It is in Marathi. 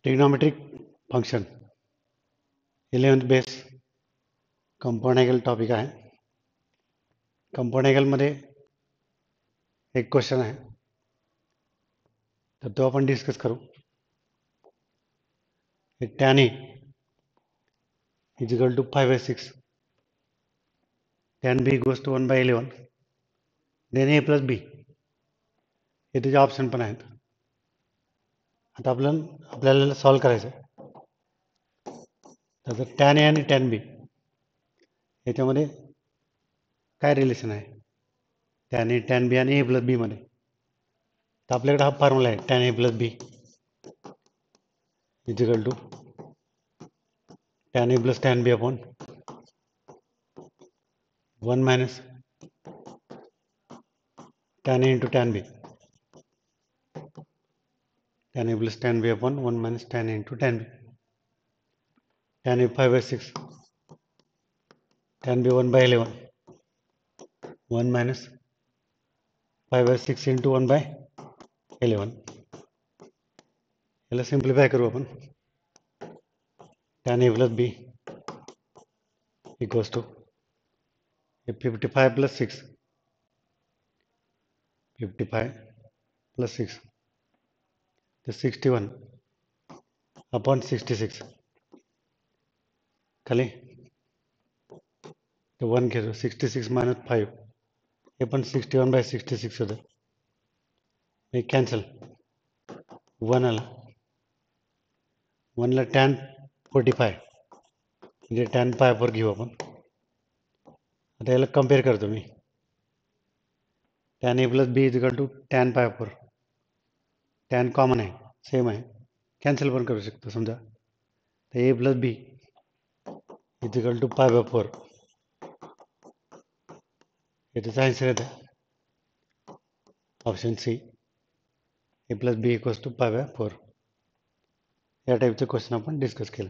Trigonometric function 11th base compound angle topic आहे. कंपाऊंड अँगलमध्ये एक क्वेश्चन आहे, तर तो आपण डिस्कस करू. tan A is equal to 5/6, tan B goes to 1/11, then A plus B हे त्याचे ऑप्शन पण आहेत. आता आपल्याला सॉल्व करायचं आहे. तर tan A आणि tan B याच्यामध्ये काय रिलेशन आहे, tan A tan B आणि A plus B मध्ये. तर आपल्याकडे हा फॉर्म्युला आहे, tan A plus B is equal to tan A plus tan B upon 1 minus tan A into tan B. tan A plus tan B upon 1 minus tan A into tan B. tan A 5/6, tan B 1/11, 1 minus 5/6 into 1/11. याला सिम्प्लिफाय करू आपण. tan A plus B equals to 55 plus 6, 55 plus 6, the 61 upon 66. खाली तर 1 घेतो, 66 minus 5 हे पण 61/66 होतं. हे कॅन्सल, 1 आला, 1ला tan 45 म्हणजे tan π/4 घेऊ आपण. आता याला कम्पेअर करतो मी. tan A plus B is equal to tan π/4, tan common आहे, सेम आहे, कॅन्सल पण करू शकतो समजा. तर A plus B is equal to π/4 हे त्याचा आन्सर येतं option C, A plus B equals to π/4. या टाईपचे क्वेश्चन आपण डिस्कस केलं.